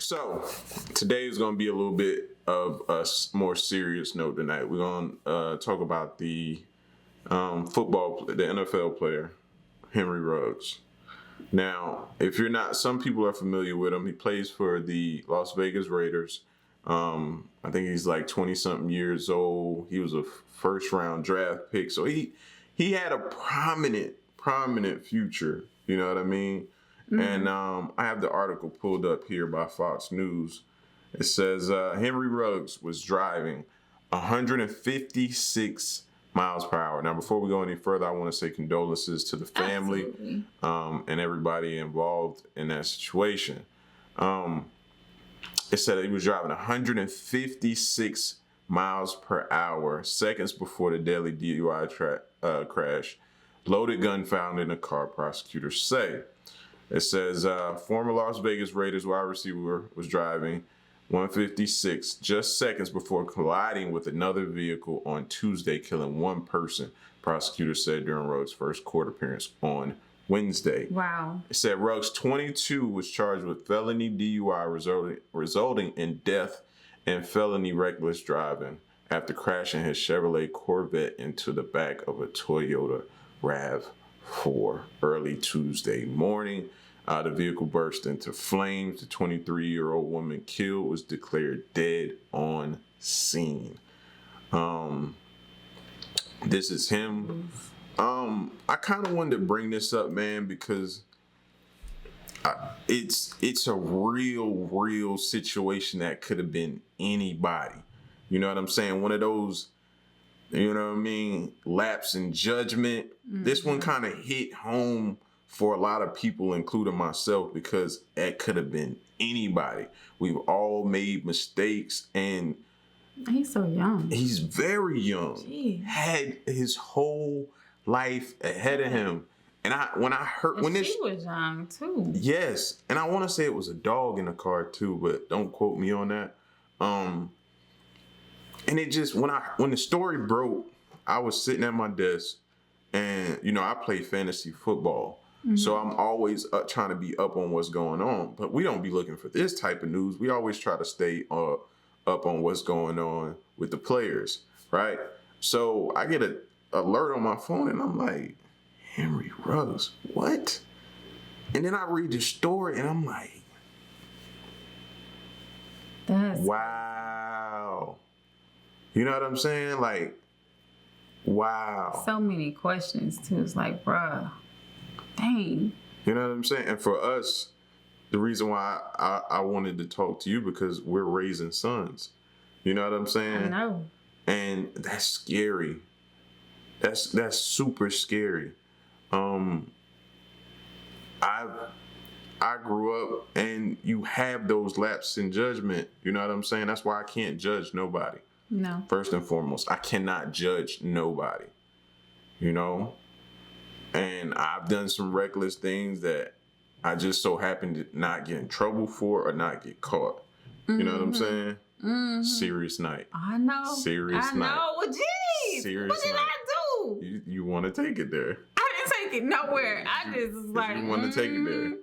So today is going to be a little bit of a more serious note tonight. We're going to talk about the the NFL player, Henry Ruggs. Now, if you're not, some people are familiar with him. He plays for the Las Vegas Raiders. I think he's like 20-something years old. He was a first-round draft pick. So he had a prominent future. You know what I mean? Mm-hmm. And I have the article pulled up here by Fox News. It says Henry Ruggs was driving 156 miles per hour. Now, before we go any further, I want to say condolences to the family and everybody involved in that situation. It said that he was driving 156 miles per hour seconds before the deadly DUI crash. Loaded gun found in the car, prosecutors say. It says former Las Vegas Raiders wide receiver was driving 156 just seconds before colliding with another vehicle on Tuesday, killing one person, prosecutors said during Ruggs' first court appearance on Wednesday. Wow. It said Ruggs, 22, was charged with felony DUI resulting in death and felony reckless driving after crashing his Chevrolet Corvette into the back of a Toyota RAV4 early Tuesday morning. The vehicle burst into flames. The 23-year-old woman killed was declared dead on scene. This is him. I kind of wanted to bring this up, man, because it's a real situation that could have been anybody. You know what I'm saying? One of those, you know what I mean, lapse in judgment. Mm-hmm. This one kind of hit home for a lot of people, including myself, because it could have been anybody. We've all made mistakes, and he's so young. He's very young. Jeez. Had his whole life ahead of him. And she was young too. Yes, and I want to say it was a dog in the car too, but don't quote me on that. And it just when the story broke, I was sitting at my desk, and I play fantasy football. Mm-hmm. So I'm always trying to be up on what's going on. But we don't be looking for this type of news. We always try to stay up on what's going on with the players, right? So I get an alert on my phone, and I'm like, Henry Ruggs, what? And then I read the story, and I'm like, wow. You know what I'm saying? Like, wow. So many questions, too. It's like, bruh. Dang. You know what I'm saying? And for us, the reason why I wanted to talk to you, because we're raising sons. You know what I'm saying? I know. And that's scary. That's super scary. I grew up, and you have those lapses in judgment. You know what I'm saying? That's why I can't judge nobody. No. First and foremost, I cannot judge nobody. And I've done some reckless things that I just so happen to not get in trouble for or not get caught. Mm-hmm. You know what I'm saying? Mm-hmm. Serious night. I know. Serious night. I know. Jeez. Serious what did night. I do? You want to take it there. I didn't take it nowhere. I just was like, you want to take it there.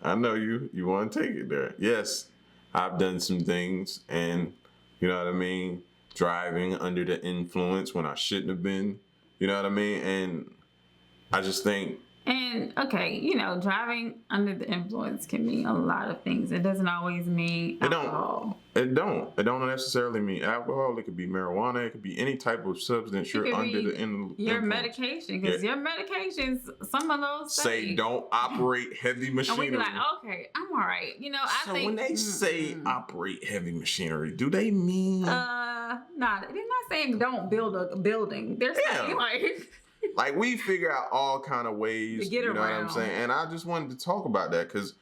I know you. You want to take it there. Yes, I've done some things, and you know what I mean? Driving under the influence when I shouldn't have been. You know what I mean? And I just think. And, okay, driving under the influence can mean a lot of things. It doesn't always mean alcohol. It don't necessarily mean alcohol. It could be marijuana. It could be any type of substance you're under the influence. Your medication. Because your medications, some of those say don't operate heavy machinery. And we be like, okay, I'm all right. I think. So when they say operate heavy machinery, do they mean? Nah, they're not saying don't build a building. They're saying like we figure out all kind of ways to get around. Know what I'm saying? And I just wanted to talk about that because,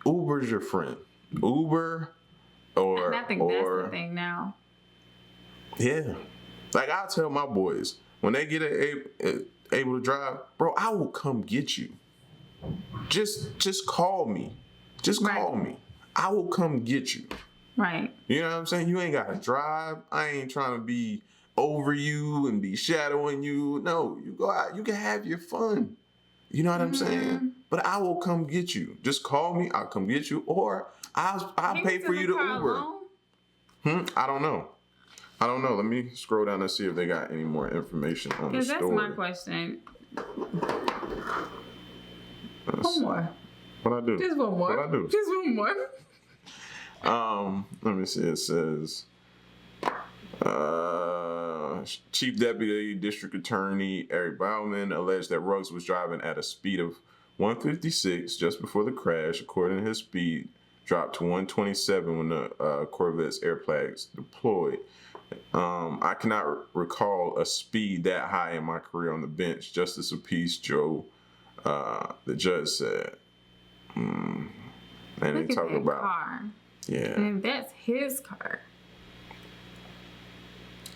Uber's your friend. Uber or... I think that's the thing now. Yeah. Like I tell my boys, when they get able to drive, bro, I will come get you. Just call me. Just call me. I will come get you. Right. You know what I'm saying? You ain't got to drive. I ain't trying to be over you and be shadowing you. No, you go out. You can have your fun. You know what I'm saying? But I will come get you. Just call me. I'll come get you, or I'll pay for you to Uber. I don't know. Let me scroll down and see if they got any more information on the story. Because that's my question. One more. What I do? Just one more. What I do? Just one more. Let me see. It says, Chief Deputy District Attorney Eric Bauman alleged that Ruggs was driving at a speed of 156 just before the crash. According to his speed, dropped to 127 when the Corvette's air flags deployed. I cannot recall a speed that high in my career on the bench. Justice of Peace Joe, the judge said. And Look they talk at that about car. Yeah. And that's his car.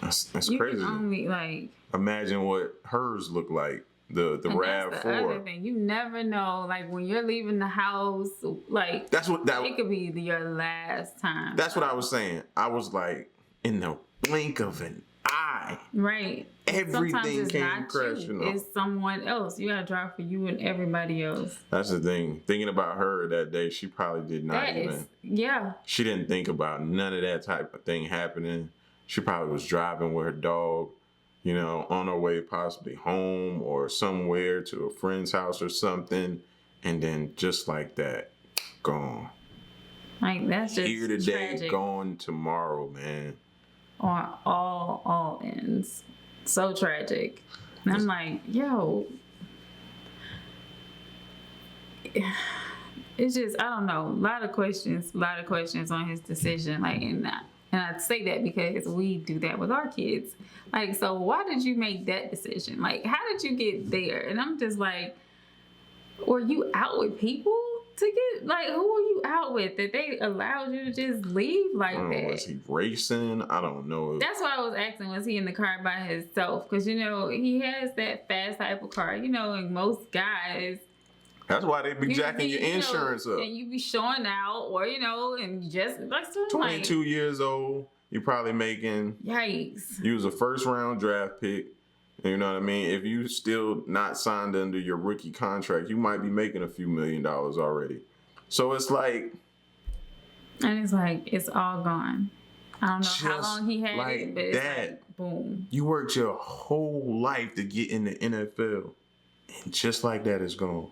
That's You crazy. can only Imagine what hers looked like. The and RAV4. that's the other thing. You never know. Like when you're leaving the house, like That's what that. it could be your last time. That's what I was saying. I was like, in the blink of an eye, right. everything Sometimes it's came not crashing you. off. It's someone else. You gotta drive for you and everybody else. That's the thing. Thinking about her that day, she probably did not That even. is, yeah. She didn't think about none of that type of thing happening. She probably was driving with her dog, on her way possibly home or somewhere to a friend's house or something, and then just like that, gone. Like that's just Here today, tragic gone tomorrow, man. on all ends. So tragic. And I'm like, yo. It's just, I don't know, a lot of questions on his decision. Like, and I say that because we do that with our kids. Like, so why did you make that decision? Like, how did you get there? And I'm just like, were you out with people to get, like, who were you out with that they allowed you to just leave like that? Was he racing? I don't know. That's why I was asking, was he in the car by himself? Because, he has that fast type of car, and most guys, That's why they be jacking your insurance up. and you be showing out, or and just like so 22 years old, you probably making. Yikes! You was a first round draft pick. You know what I mean? If you still not signed under your rookie contract, you might be making a few $1 million already. So it's like, and it's like it's all gone. I don't know how long he had like it, but it's that. like, boom. You worked your whole life to get in the NFL, and just like that, it's gone.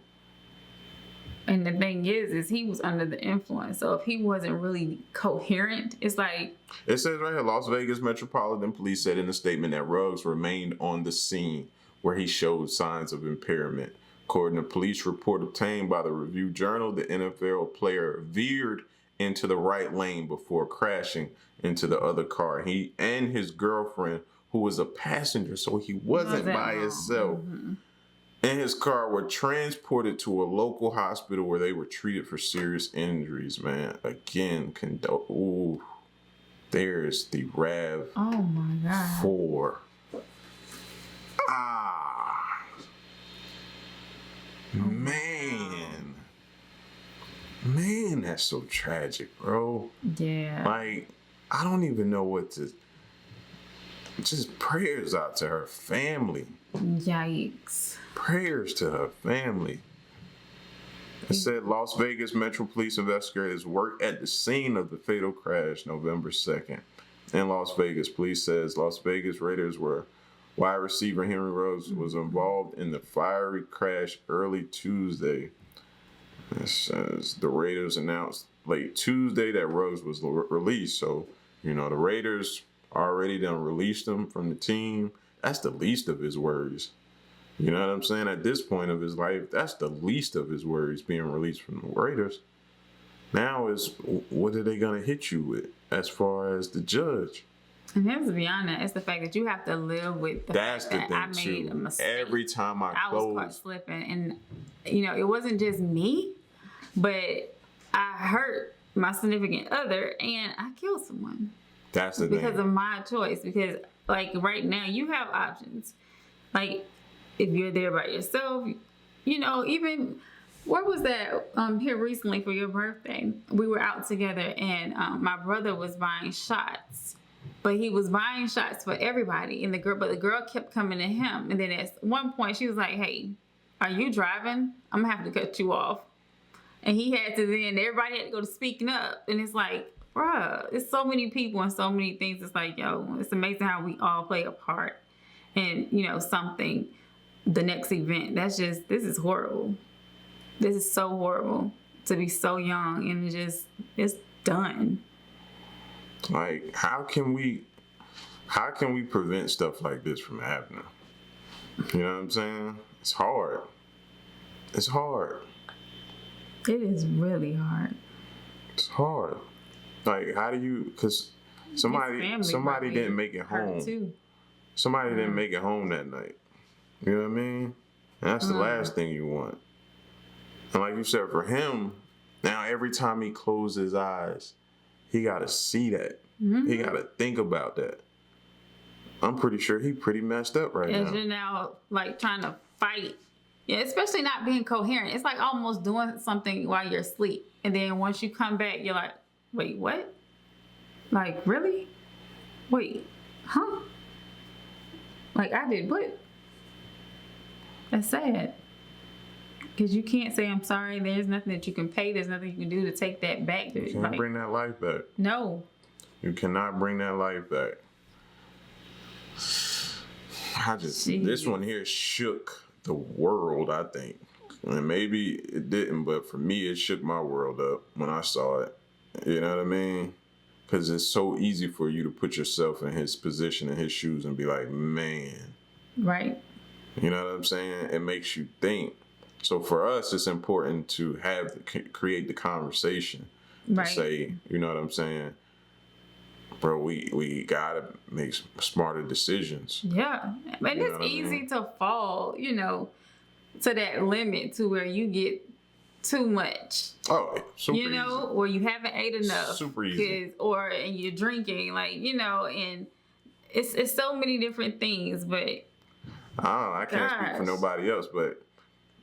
And the thing is he was under the influence. So if he wasn't really coherent, it's like... It says right here, Las Vegas Metropolitan Police said in a statement that Ruggs remained on the scene where he showed signs of impairment. According to police report obtained by the Review Journal, the NFL player veered into the right lane before crashing into the other car. He and his girlfriend, who was a passenger, so he wasn't by himself, in his car were transported to a local hospital where they were treated for serious injuries, man. Again, there's the RAV4. Oh my God. Man, that's so tragic, bro. Yeah. Like, I don't even know what to... Just prayers out to her family. Yikes. Prayers to her family. It said Las Vegas Metro Police investigators worked at the scene of the fatal crash November 2nd. In Las Vegas, police says Las Vegas Raiders wide receiver Henry Ruggs was involved in the fiery crash early Tuesday. It says the Raiders announced late Tuesday that Ruggs was released. So, the Raiders already done released him from the team. That's the least of his worries. You know what I'm saying? At this point of his life, that's the least of his worries, being released from the Raiders. Now is, what are they going to hit you with as far as the judge? And then to be honest, it's the fact that you have to live with the fact that I made a mistake. Every time I was caught slipping. And, it wasn't just me, but I hurt my significant other and I killed someone. That's the thing. Because of my choice. Because, like, right now, you have options. Like, if you're there by yourself, even... Where was that here recently for your birthday? We were out together and my brother was buying shots. But he was buying shots for everybody. And the girl kept coming to him. And then at one point she was like, hey, are you driving? I'm gonna have to cut you off. And he had to then, everybody had to go to speaking up. And it's like, bruh, it's so many people and so many things. It's like, yo, it's amazing how we all play a part in, something, the next event. This is horrible. This is so horrible to be so young and it's done. Like, how can we prevent stuff like this from happening? You know what I'm saying? It's hard. It's hard. It is really hard. It's hard. Like, how do you? Because somebody didn't make it home. Too. Somebody didn't make it home that night. You know what I mean? And that's the last thing you want. And like you said, for him, now every time he closes his eyes, he got to see that. Mm-hmm. He got to think about that. I'm pretty sure he pretty messed up right now. As you're now like trying to fight. Yeah, especially not being coherent. It's like almost doing something while you're asleep. And then once you come back, you're like, wait, what? Like, really? Wait, huh? Like, I did what? That's sad. Because you can't say, I'm sorry. There's nothing that you can pay. There's nothing you can do to take that back. You can't bring that life back. No. You cannot bring that life back. This one here shook the world, I think. And maybe it didn't, but for me, it shook my world up when I saw it. You know what I mean? Because it's so easy for you to put yourself in his position, in his shoes, and be like, man. Right. You know what I'm saying? It makes you think. So for us, it's important to create the conversation. Right. To say, you know what I'm saying? Bro, we gotta make smarter decisions. Yeah. And it's easy to fall, to that limit to where you get too much. Oh, super easy. Or you haven't ate enough. Super easy. And you're drinking, and it's so many different things, but I can't speak for nobody else, but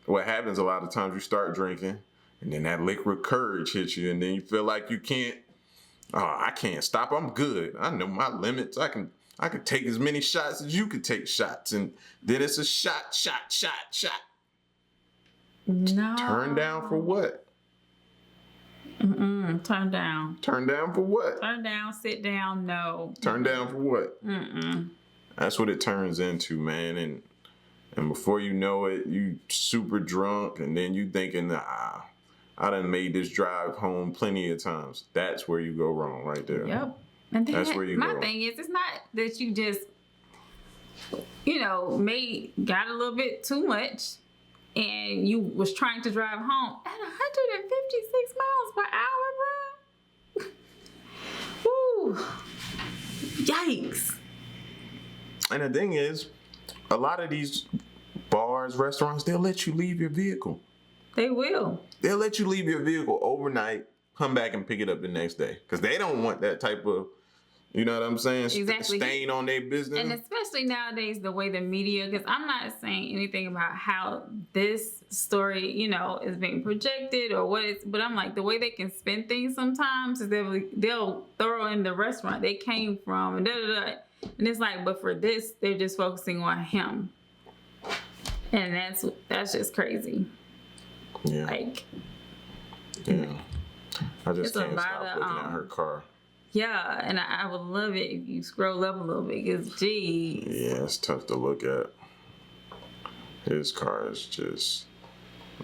what happens a lot of times, you start drinking, and then that liquid courage hits you, and then you feel like you can't. Oh, I can't stop. I'm good. I know my limits. I can take as many shots as you can take shots, and then it's a shot. No. Turn down for what? Turn down. Turn down for what? Turn down. Sit down. No. Turn down for what? That's what it turns into, man. And before you know it, you super drunk, and then you thinking, I done made this drive home plenty of times. That's where you go wrong, right there. Yep. And then that's where you go wrong. My thing is, it's not that you just, got a little bit too much, and you was trying to drive home at 156 miles per hour, bro. Woo. Yikes. And the thing is, a lot of these bars, restaurants, they'll let you leave your vehicle. They will. They'll let you leave your vehicle overnight, come back and pick it up the next day. Because they don't want that type of, you know what I'm saying? Exactly. Stain on their business. And especially nowadays, the way the media, because I'm not saying anything about how this story, is being projected or what it's, but I'm like, the way they can spin things sometimes is they'll throw in the restaurant they came from and da-da-da. And it's like, but for this, they're just focusing on him. And that's just crazy. Yeah. Yeah. I just can't stop looking at her car. Yeah, and I would love it if you scroll up a little bit, because geez. Yeah, it's tough to look at. His car is just,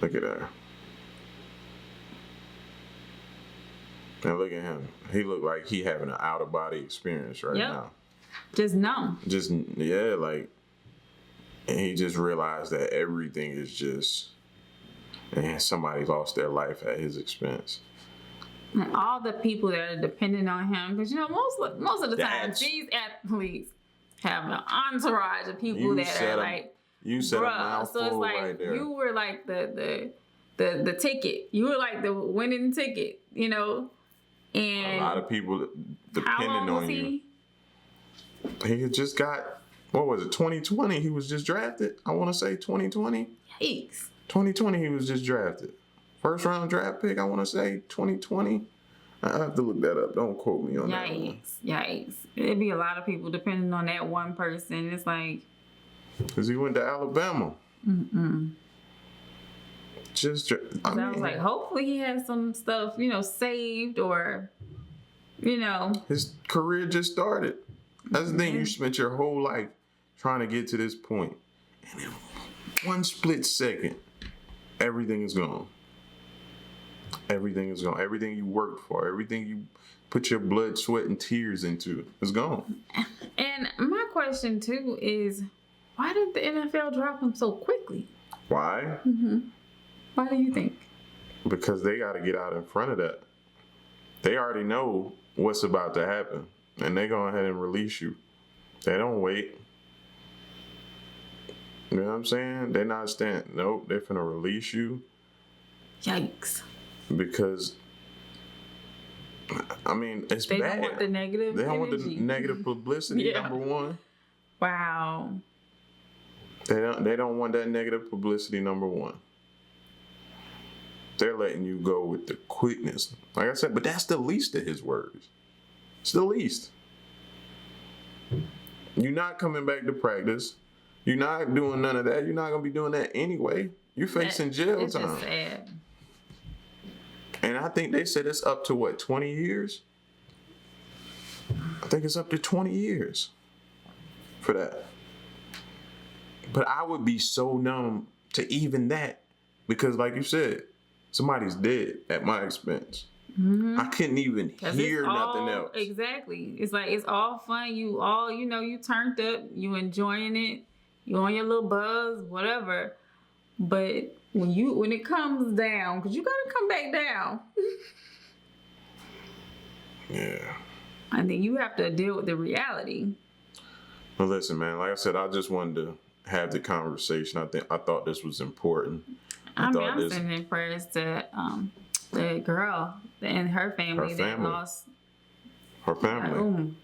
look at that. And look at him. He looked like he having an out-of-body experience right now. Just numb. And he just realized that everything is just, and somebody lost their life at his expense. And all the people that are dependent on him, because most of the time these athletes have an entourage of people that are like, you said a mouthful. So it's like right there. You were like the ticket. You were like the winning ticket, And a lot of people depending on you. He had just got, what was it, 2020? He was just drafted. I want to say 2020. Yikes. 2020, he was just drafted. First round draft pick, I want to say 2020. I have to look that up. Don't quote me on that one. Yikes. It'd be a lot of people depending on that one person. It's like. Because he went to Alabama. I was like, hopefully he has some stuff, saved or, his career just started. That's the thing. You spent your whole life trying to get to this point, and in one split second, everything is gone. Everything is gone. Everything you worked for, everything you put your blood, sweat, and tears into is gone. And my question too is, why did the NFL drop him so quickly? Why? Why do you think? Because they got to get out in front of that. They already know what's about to happen, and they go ahead and release you. They don't wait. You know what I'm saying? They're not standing. Nope, they're finna release you. Yikes. Because, I mean, it's they bad. They don't want the negative They don't energy. want the negative publicity, number one. Wow. They don't want that negative publicity, number one. They're letting you go with the quickness. Like I said, but that's the least of his worries. It's the least. You're not coming back to practice. You're not doing none of that. You're not going to be doing that anyway. You're facing jail it's time. Just sad. And I think they said it's up to 20 years? I think it's up to 20 years for that. But I would be so numb to even that because, like you said, somebody's dead at my expense. I couldn't even hear nothing else. Exactly. It's like it's all fun. You all, you turned up. You enjoying it. You on your little buzz, whatever. But when it comes down, because you gotta come back down. Yeah. And then you have to deal with the reality. Well, listen, man. Like I said, I just wanted to have the conversation. I thought this was important. I'm sending prayers to the girl and her family that lost her family.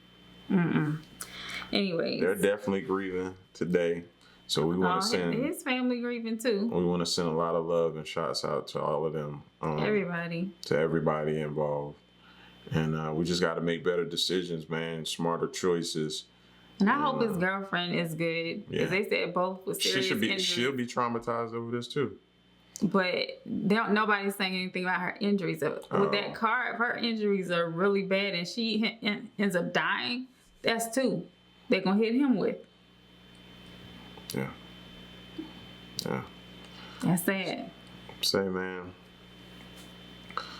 Anyways, they're definitely grieving today, so we want to send his family grieving too. We want to send a lot of love and shots out to all of them. To everybody involved, and we just got to make better decisions, man. Smarter choices. And I hope his girlfriend is good because they said both was serious injuries. She'll be traumatized over this too. But nobody's saying anything about her injuries. With that car, if her injuries are really bad and she ends up dying, that's two they're going to hit him with. Yeah. That's sad. Say, man,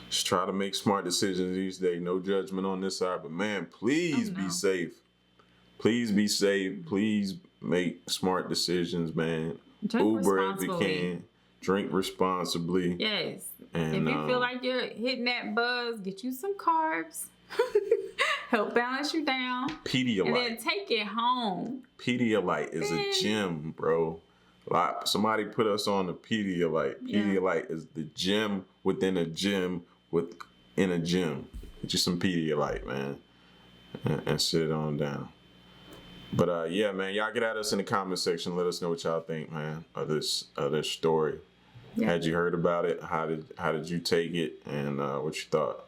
just try to make smart decisions these days. No judgment on this side. But, man, please be safe. Please be safe. Please make smart decisions, man. Uber if you can. Drink responsibly. Yes. And, if you feel like you're hitting that buzz, get you some carbs. Help balance you down. Pedialyte. And then take it home. Pedialyte is a gym, bro. Somebody put us on the Pedialyte. Pedialyte is the gym within a gym within a gym. Get you some Pedialyte, man. And sit it on down. But yeah, man, y'all get at us in the comment section. Let us know what y'all think, man, of this story. Yeah. Had you heard about it? How did you take it? And what you thought?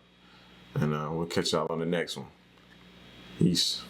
And we'll catch y'all on the next one. Peace.